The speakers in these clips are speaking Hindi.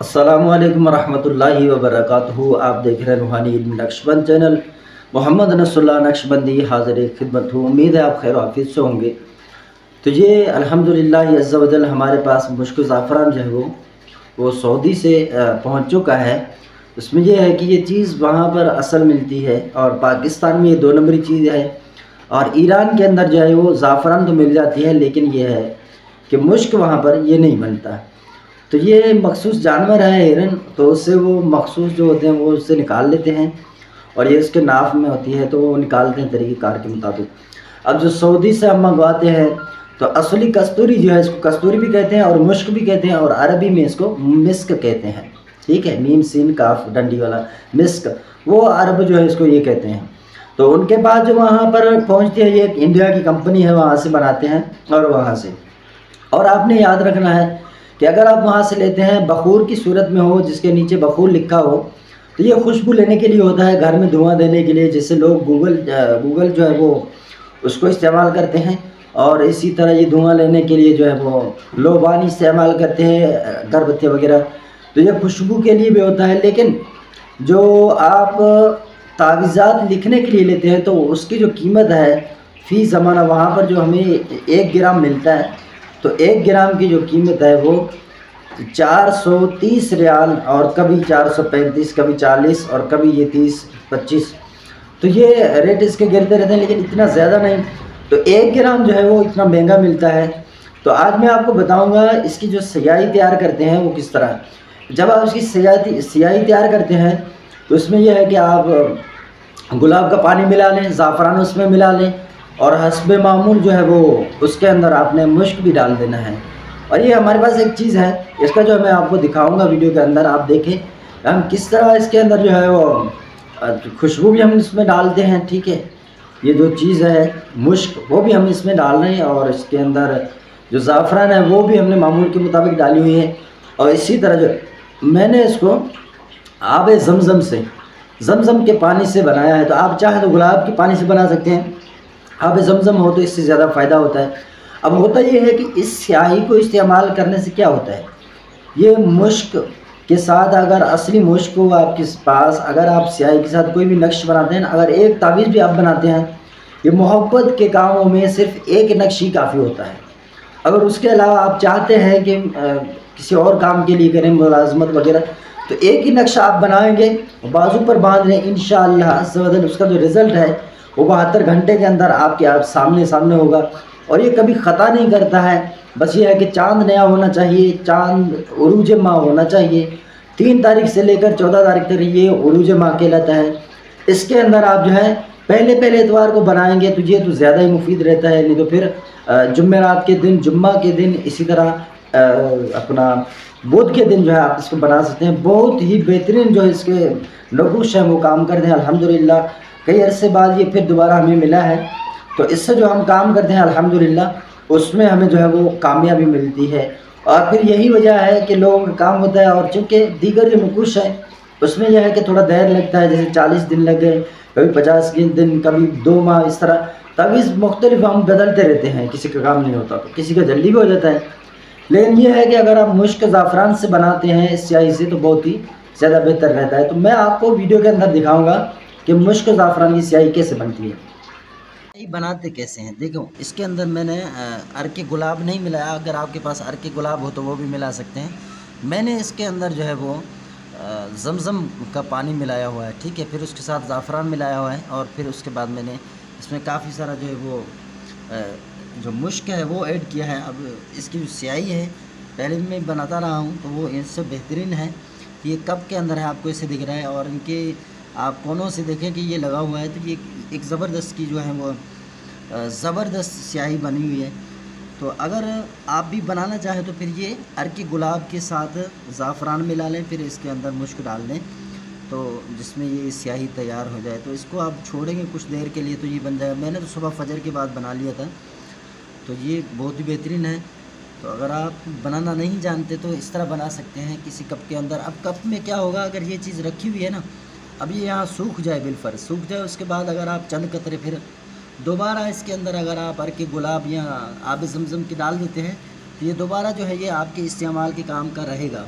अस्सलामुअलैकुम रहमतुल्लाहि व बरकातहू। आप देख रहे हैं रूहानी इल्म नक्शबंद चैनल। मोहम्मद नसरुल्लाह नक्शबंदी हाज़िर खिदमत हूँ। उम्मीद है आप खैर हाफिज़ से होंगे। तो ये अल्हम्दुलिल्लाह अज़्ज़ा वजल हमारे पास मुश्क ज़ाफ़रान जो है वो सऊदी से पहुँच चुका है। उसमें यह है कि ये चीज़ वहाँ पर असल मिलती है और पाकिस्तान में ये 2 नंबरी चीज़ है। और ईरान के अंदर जो है वो ज़ाफ़रान तो मिल जाती है, लेकिन ये है कि मुश्क वहाँ पर ये नहीं बनता। तो ये मखसूस जानवर है हिरन, तो उससे वो मखसूस जो होते हैं वो उससे निकाल लेते हैं और ये उसके नाफ में होती है तो वो निकालते हैं तरीक़ेकार के मुताबिक। अब जो सऊदी से हम मंगवाते हैं तो असली कस्तूरी जो है, इसको कस्तूरी भी कहते हैं और मुश्क भी कहते हैं और अरबी में इसको मिस्क कहते हैं। ठीक है, मीम सीन काफ डंडी वाला मिस्क, वो अरब जो है इसको ये कहते हैं। तो उनके पास जो वहाँ पर पहुँचती है, ये एक इंडिया की कंपनी है, वहाँ से बनाते हैं और वहाँ से। और आपने याद रखना है कि अगर आप वहाँ से लेते हैं बखूर की सूरत में हो, जिसके नीचे बखूर लिखा हो, तो ये खुशबू लेने के लिए होता है, घर में धुआं देने के लिए, जिससे लोग गूगल जो है वो उसको इस्तेमाल करते हैं। और इसी तरह ये धुआं लेने के लिए जो है वो लोबानी इस्तेमाल करते हैं, अगरबत्ती वगैरह। तो ये खुशबू के लिए भी होता है। लेकिन जो आप तावीज़ात लिखने के लिए लेते हैं तो उसकी जो कीमत है फ़ी ज़माना, वहाँ पर जो हमें 1 ग्राम मिलता है, तो 1 ग्राम की जो कीमत है वो 430 रियाल, और कभी 435, कभी 40 और कभी ये 30-25। तो ये रेट इसके गिरते रहते हैं, लेकिन इतना ज़्यादा नहीं। तो 1 ग्राम जो है वो इतना महंगा मिलता है। तो आज मैं आपको बताऊंगा इसकी जो स्याही तैयार करते हैं वो किस तरह है। जब आप इसकी स्याही तैयार करते हैं तो इसमें यह है कि आप गुलाब का पानी मिला लें, ज़ाफ़रान उसमें मिला लें, और हस्बे मामूल जो है वो उसके अंदर आपने मुश्क भी डाल देना है। और ये हमारे पास एक चीज़ है, इसका जो मैं आपको दिखाऊंगा वीडियो के अंदर, आप देखें हम किस तरह इसके अंदर जो है वो खुशबू भी हम इसमें डालते हैं। ठीक है, ये जो चीज़ है मुश्क वो भी हम इसमें डाल रहे हैं, और इसके अंदर जो ज़ाफ़रान है वो भी हमने मामूल के मुताबिक डाली हुई है। और इसी तरह जो मैंने इसको आब ज़मज़म के पानी से बनाया है। तो आप चाहें तो गुलाब के पानी से बना सकते हैं, आब ज़मज़म हो तो इससे ज़्यादा फ़ायदा होता है। अब होता ये है कि इस स्याही को इस्तेमाल करने से क्या होता है, ये मुश्क के साथ, अगर असली मुश्क हो आपके पास, अगर आप स्याही के साथ कोई भी नक्श बनाते हैं, अगर एक तावीज़ भी आप बनाते हैं, ये मोहब्बत के कामों में सिर्फ एक नक्श ही काफ़ी होता है। अगर उसके अलावा आप चाहते हैं कि किसी और काम के लिए करें, मुलाजमत वगैरह, तो एक ही नक्शा आप बनाएंगे, बाजू पर बांध लें, इंशाअल्लाह अज़्ज़ व जल उसका जो रिज़ल्ट है वो 72 घंटे के अंदर आपके सामने होगा। और ये कभी ख़ता नहीं करता है। बस ये है कि चाँद नया होना चाहिए, चाँद उरूज माह होना चाहिए। 3 तारीख से लेकर 14 तारीख तक ये उरूज माह कहलाता है। इसके अंदर आप जो है पहले एतवार को बनाएंगे तो ये तो ज़्यादा ही मुफीद रहता है। नहीं तो फिर जुम्मेरात के दिन, जुम्मा के दिन, इसी तरह अपना बुध के दिन जो है आप इसको बना सकते हैं। बहुत ही बेहतरीन जो इसके नकुश है वो काम करते हैं अल्हम्दुलिल्लाह। कई अरसे बाद ये फिर दोबारा हमें मिला है, तो इससे जो हम काम करते हैं अल्हम्दुलिल्लाह उसमें हमें जो है वो कामयाबी मिलती है। और फिर यही वजह है कि लोगों का काम होता है। और चूँकि दीगर जो नकुश है उसमें यह है कि थोड़ा देर लगता है, जैसे 40 दिन लग गए, कभी 50 दिन, कभी 2 माह, इस तरह तावीज़ मुख्तलिफ हम बदलते रहते हैं। किसी का काम नहीं होता तो किसी का जल्दी भी हो जाता है। लेकिन ये है कि अगर आप मुश्क ज़ाफ़रान से बनाते हैं इस स्याही से तो बहुत ही ज़्यादा बेहतर रहता है। तो मैं आपको वीडियो के अंदर दिखाऊंगा कि मुश्क ज़ाफ़रान की स्याही कैसे बनती है। स्याही बनाते कैसे हैं देखो, इसके अंदर मैंने अर्के गुलाब नहीं मिलाया। अगर आपके पास अर्के गुलाब हो तो वो भी मिला सकते हैं। मैंने इसके अंदर जो है वो ज़मज़म का पानी मिलाया हुआ है। ठीक है, फिर उसके साथ ज़ाफ़रान मिलाया हुआ है, और फिर उसके बाद मैंने इसमें काफ़ी सारा जो है वो जो मुश्क है वो ऐड किया है। अब इसकी जो स्याही है पहले भी मैं बनाता रहा हूँ, तो वो इससे बेहतरीन है। ये कप के अंदर है, आपको इसे दिख रहा है, और इनके आप कोनों से देखें कि ये लगा हुआ है, तो ये एक ज़बरदस्त की जो है वो ज़बरदस्त स्याही बनी हुई है। तो अगर आप भी बनाना चाहें तो फिर ये अर्की गुलाब के साथ ज़ाफ़रान मिला लें, फिर इसके अंदर मुश्क डाल दें, तो जिसमें ये स्याही तैयार हो जाए। तो इसको आप छोड़ेंगे कुछ देर के लिए तो ये बन जाएगा। मैंने तो सुबह फजर के बाद बना लिया था, तो ये बहुत ही बेहतरीन है। तो अगर आप बनाना नहीं जानते तो इस तरह बना सकते हैं किसी कप के अंदर। अब कप में क्या होगा, अगर ये चीज़ रखी हुई है ना, अब ये यहाँ सूख जाए, बिलफर सूख जाए, उसके बाद अगर आप चंद कतरे फिर दोबारा इसके अंदर अगर आप अर्के गुलाब या आब ज़मज़म की डाल देते हैं तो ये दोबारा जो है ये आपके इस्तेमाल के काम का रहेगा।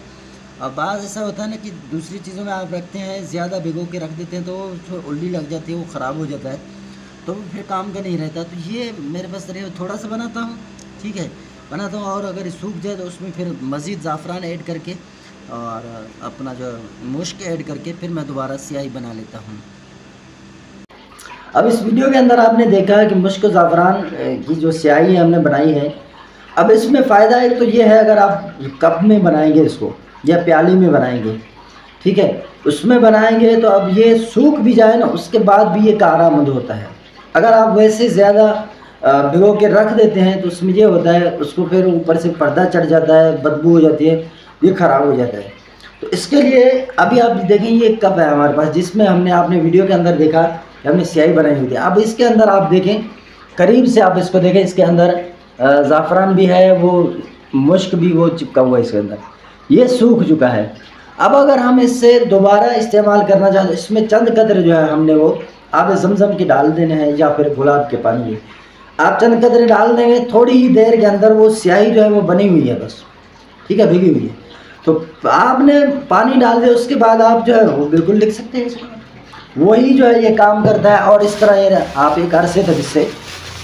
और बाज़ ऐसा होता है ना कि दूसरी चीज़ों में आप रखते हैं, ज़्यादा भिगो के रख देते हैं तो वो उल्टी लग जाती है, वो ख़राब हो जाता है, तो फिर काम का नहीं रहता। तो ये मेरे पास थोड़ा सा बनाता हूँ, ठीक है, बनाता हूँ, और अगर सूख जाए तो उसमें फिर मज़ीद ज़ाफ़रान ऐड करके और अपना जो मुश्क ऐड करके फिर मैं दोबारा स्याही बना लेता हूँ। अब इस वीडियो के अंदर आपने देखा कि मुश्क ज़ाफ़रान की जो स्याही हमने बनाई है। अब इसमें फ़ायदा एक तो ये है, अगर आप कप में बनाएंगे इसको या प्याली में बनाएंगे, ठीक है, उसमें बनाएंगे तो अब ये सूख भी जाए ना, उसके बाद भी ये कारामद होता है। अगर आप वैसे ज़्यादा भिगो के रख देते हैं तो उसमें ये होता है, उसको फिर ऊपर से पर्दा चढ़ जाता है, बदबू हो जाती है, ये ख़राब हो जाता है। तो इसके लिए अभी आप देखें, ये कप है हमारे पास जिसमें आपने वीडियो के अंदर देखा कि हमने स्याही बनाई हुई थी। अब इसके अंदर आप देखें, करीब से आप इसको देखें, इसके अंदर ज़ाफ़रान भी है, वो मुश्क भी वो चिपका हुआ है इसके अंदर, ये सूख चुका है। अब अगर हम इससे दोबारा इस्तेमाल करना चाहें तो इसमें चंद कतरे जो है हमने वो आब ज़मज़म के डाल देने हैं या फिर गुलाब के पानी में आप चंद कतरे डाल देंगे, थोड़ी ही देर के अंदर वो स्याही जो है वो बनी हुई है बस, ठीक है, भिगी हुई है। तो आपने पानी डाल दिया, उसके बाद आप जो है वो बिल्कुल लिख सकते हैं इसमें, वही जो है ये काम करता है और इस तरह ये आप एक अरसे तक इससे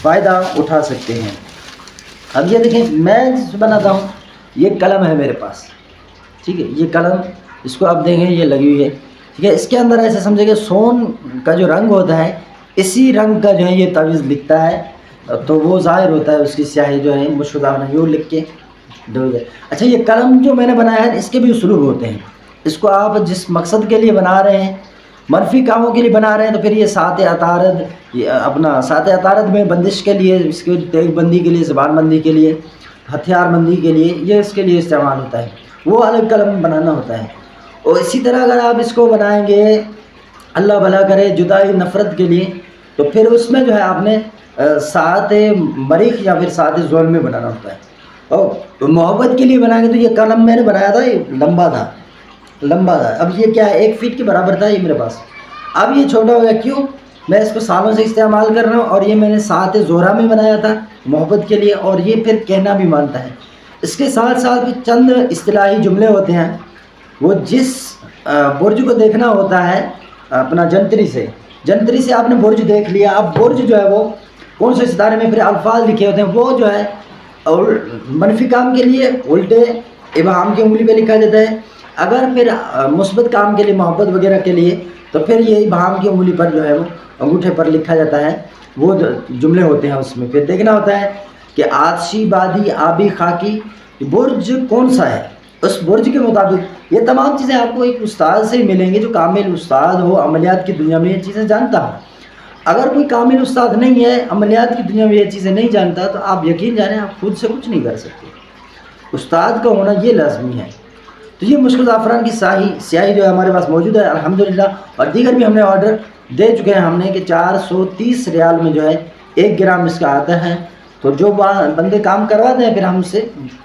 फ़ायदा उठा सकते हैं। अब ये देखें, मैं जिस बनाता हूँ, ये कलम है मेरे पास, ठीक है, ये कलम, इसको आप देखें ये लगी हुई है, ठीक है, इसके अंदर ऐसे समझिए सोन का जो रंग होता है, इसी रंग का जो है ये तावीज़ लिखता है, तो वो ज़ाहिर होता है उसकी स्याही जो है मुश्किल यूँ लिख के दो। अच्छा, ये कलम जो मैंने बनाया है इसके भी उसलूब होते हैं, इसको आप जिस मकसद के लिए बना रहे हैं, मनफी कामों के लिए बना रहे हैं, तो फिर ये सात अतारद, ये अपना सात अतारद में बंदिश के लिए, इसके तेग बंदी के लिए, ज़बान बंदी के लिए, हथियार बंदी के लिए, ये इसके लिए इस्तेमाल होता है, वो अलग कलम बनाना होता है। और इसी तरह अगर आप इसको बनाएंगे अल्लाह भला करे जुदाई नफ़रत के लिए, तो फिर उसमें जो है आपने सात मरीख या फिर सात ज़ुल्म में बनाना होता है। और मोहब्बत के लिए बनाएंगे तो ये कलम मैंने बनाया था, ये लंबा था। अब ये क्या है, 1 फीट के बराबर था ये मेरे पास। अब ये छोटा हो गया, क्यों? मैं इसको सालों से इस्तेमाल कर रहा हूँ और ये मैंने सात ज़ोहरा में बनाया था मोहब्बत के लिए, और ये फिर कहना भी मानता है। इसके साथ साथ भी चंद इस्तिलाही जुमले होते हैं, वो जिस बुर्ज को देखना होता है अपना जंतरी से आपने बुर्ज देख लिया, अब बुर्ज जो है वो कौन से सितारे में फिर अल्फाज लिखे होते हैं, वो जो है और मनफी काम के लिए उल्टे इबाम की उंगली पे लिखा जाता है, अगर फिर मुस्बत काम के लिए मोहब्बत वगैरह के लिए तो फिर ये इबाम की उंगली पर जो है वो अंगूठे पर लिखा जाता है, वो जुमले होते हैं। उसमें फिर देखना होता है कि आतशी बादी आबी खाकी बुर्ज कौन सा है, उस बुर्ज के मुताबिक ये तमाम चीज़ें आपको एक उस्ताद से ही मिलेंगी जो कामिल उस्ताद हो, अमलियात की दुनिया में ये चीज़ें जानता हो। अगर कोई कामिल उस्ताद नहीं है, अमलियात की दुनिया में ये चीज़ें नहीं जानता, तो आप यकीन जानें आप खुद से कुछ नहीं कर सकते, उस्ताद का होना ये लाजमी है। तो ये मुश्किल ज़ाफ़रान की स्याही जो है हमारे पास मौजूद है अल्हम्दुलिल्लाह, और दीगर भी हमने ऑर्डर दे चुके हैं हमने कि 430 रियाल में जो है 1 ग्राम इसका आता है। तो जो बंदे काम करवाते हैं फिर हम उससे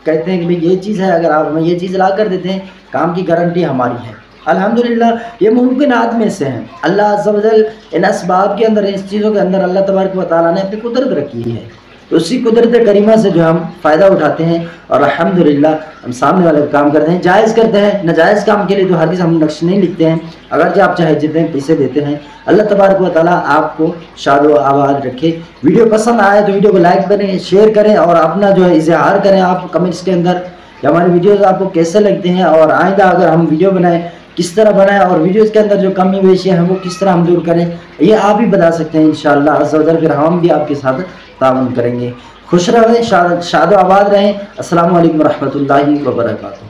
कहते हैं कि भाई ये चीज़ है, अगर आप हमें ये चीज़ ला कर देते हैं, काम की गारंटी हमारी है। अल्हम्दुलिल्लाह ये मुमकिनात में से हैं। अल्लाह अज़्ज़ा वजल इन असबाब के अंदर, इस चीज़ों के अंदर अल्लाह तबारक व तआला ने अपनी कुदरत रखी है, तो उसी कुदरत करीमा से जो हम फ़ायदा उठाते हैं और अल्हम्दुलिल्लाह हम सामने वाले को काम करते हैं, जायज़ करते हैं। नाजायज़ काम के लिए तो हरगिज़ हम नक्श नहीं लिखते हैं, अगर जो आप चाहे जितने पैसे देते हैं। अल्लाह तबारक व तआला आपको शाद व आबाद रखे। वीडियो पसंद आए तो वीडियो को लाइक करें, शेयर करें और अपना जो है इज़हार करें आप कमेंट्स के अंदर कि हमारे वीडियोज़ आपको कैसे लगते हैं, और आइंदा अगर हम वीडियो बनाएं किस तरह बनाएं और वीडियोज़ के अंदर जो कमी पेशियाँ हैं वो किस तरह हम दूर करें, ये आप ही बता सकते हैं इंशाअल्लाह अज़्ज़ा वजल। फिर हम भी आपके साथ तावन करेंगे। खुश रहें, शाद व आबाद रहें। अस्सलामु अलैकुम व रहमतुल्लाहि व बरकातुहू।